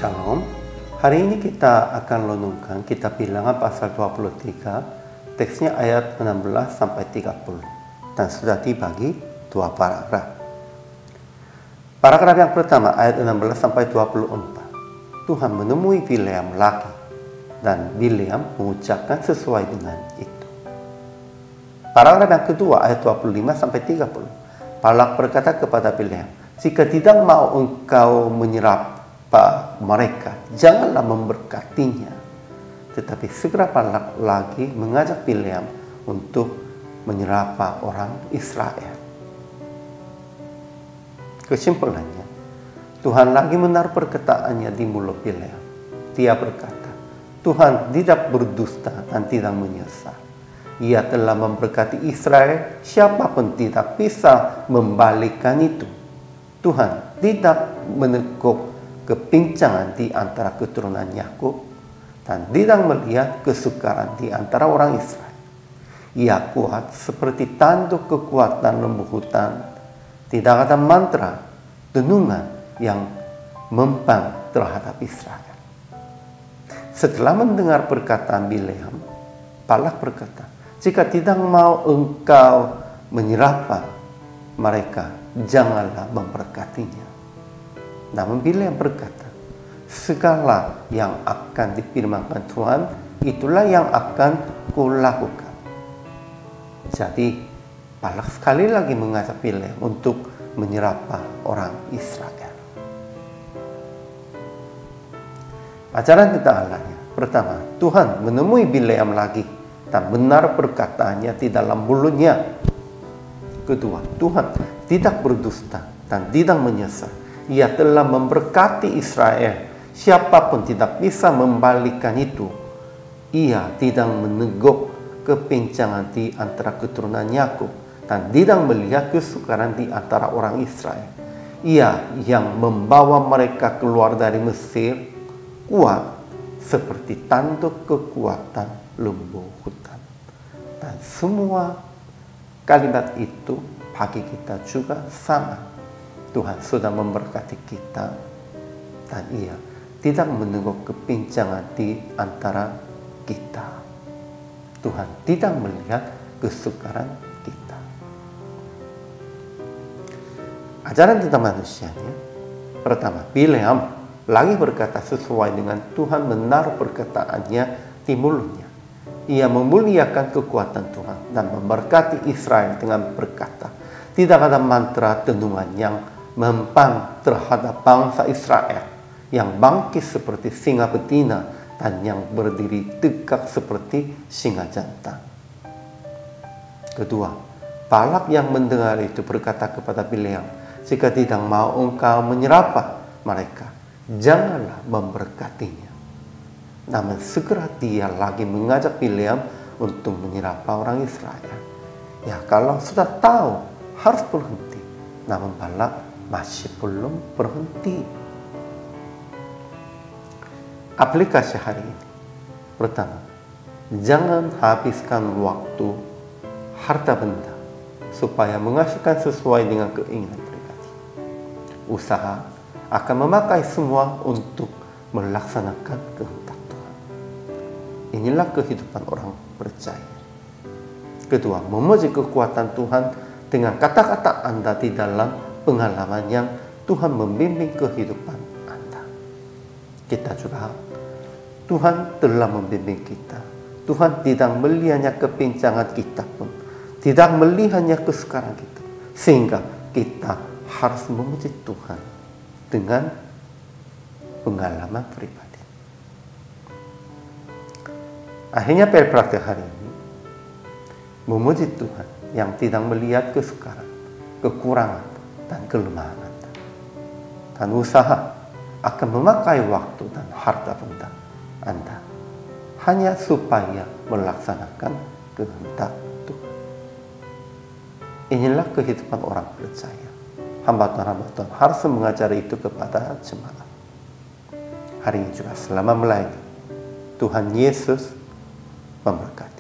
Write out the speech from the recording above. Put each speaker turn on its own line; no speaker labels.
Shalom. Hari ini kita akan renungkan kitab Bilangan pasal 23, teksnya ayat 16 sampai 30 dan sudah dibagi dua paragraf. Paragraf yang pertama ayat 16 sampai 24. Tuhan menemui Bileam lagi dan Bileam mengucapkan sesuai dengan itu. Paragraf yang kedua ayat 25 sampai 30. Balak berkata kepada Bileam, "Jika tidak mau engkau menyerap mereka, janganlah memberkatinya." Tetapi segera Balak lagi mengajak Bileam untuk menyerapa orang Israel. Kesimpulannya, Tuhan lagi menaruh perkataannya di mulut Bileam. Dia berkata, Tuhan tidak berdusta dan tidak menyesal. Ia telah memberkati Israel, siapapun tidak bisa membalikkan itu. Tuhan tidak meneguk kepincangan di antara keturunan Yakub dan tidak melihat kesukaran di antara orang Israel. Ia kuat seperti tanduk kekuatan lembu hutan. Tidak ada mantra, denungan yang mempan terhadap Israel. Setelah mendengar perkataan Bileam, Balak berkata, "Jika tidak mau engkau menyerapa mereka, janganlah memberkatinya." Namun Bileam berkata, "Segala yang akan difirmankan Tuhan, itulah yang akan kulakukan." Jadi, Balak sekali lagi mengajak Bileam untuk menyerapa orang Israel. Ajaran kita alanya. Pertama, Tuhan menemui Bileam lagi dan benar perkataannya di dalam mulutnya. Kedua, Tuhan tidak berdusta dan tidak menyesal. Ia telah memberkati Israel. Siapapun tidak bisa membalikkan itu. Ia tidak meneguk kepincangan di antara keturunan Yakub dan tidak melihat kesukaran di antara orang Israel. Ia yang membawa mereka keluar dari Mesir, kuat seperti tanduk kekuatan lembu hutan. Dan semua kalimat itu bagi kita juga sama. Tuhan sudah memberkati kita dan Ia tidak meneguk kepincangan di antara kita. Tuhan tidak melihat kesukaran kita. Ajaran tentang manusianya. Pertama, Bileam lagi berkata sesuai dengan Tuhan menaruh perkataannya di mulutnya. Ia memuliakan kekuatan Tuhan dan memberkati Israel dengan berkata, tidak ada mantra tenungan yang mempan terhadap bangsa Israel yang bangkit seperti singa betina dan yang berdiri tegak seperti singa jantan. Kedua, Balak yang mendengar itu berkata kepada Bileam, "Jika tidak mau engkau menyerapa mereka, janganlah memberkatinya." Namun segera dia lagi mengajak Bileam untuk menyerapa orang Israel. Ya, kalau sudah tahu harus berhenti. Namun Balak masih belum berhenti. Aplikasi hari ini. Pertama, jangan habiskan waktu harta benda supaya menghasilkan sesuai dengan keinginan pribadi. Usaha akan memakai semua untuk melaksanakan kehendak Tuhan. Inilah kehidupan orang percaya. Kedua, memuji kekuatan Tuhan dengan kata-kata Anda di dalam pengalaman yang Tuhan membimbing kehidupan Anda. Kita juga, Tuhan telah membimbing kita. Tuhan tidak melihatnya kepincangan kita pun, tidak melihatnya kesukaran kita, sehingga kita harus memuji Tuhan dengan pengalaman pribadi. Akhirnya praktek hari ini, memuji Tuhan yang tidak melihat kesukaran, kekurangan, dan kelemahan Anda. Dan usaha akan memakai waktu dan harta benda Anda hanya supaya melaksanakan kehendak Tuhan. Inilah kehidupan orang percaya. Hamba Tuhan harus mengajari itu kepada jemaat. Hari ini juga selama melayani, Tuhan Yesus memberkati.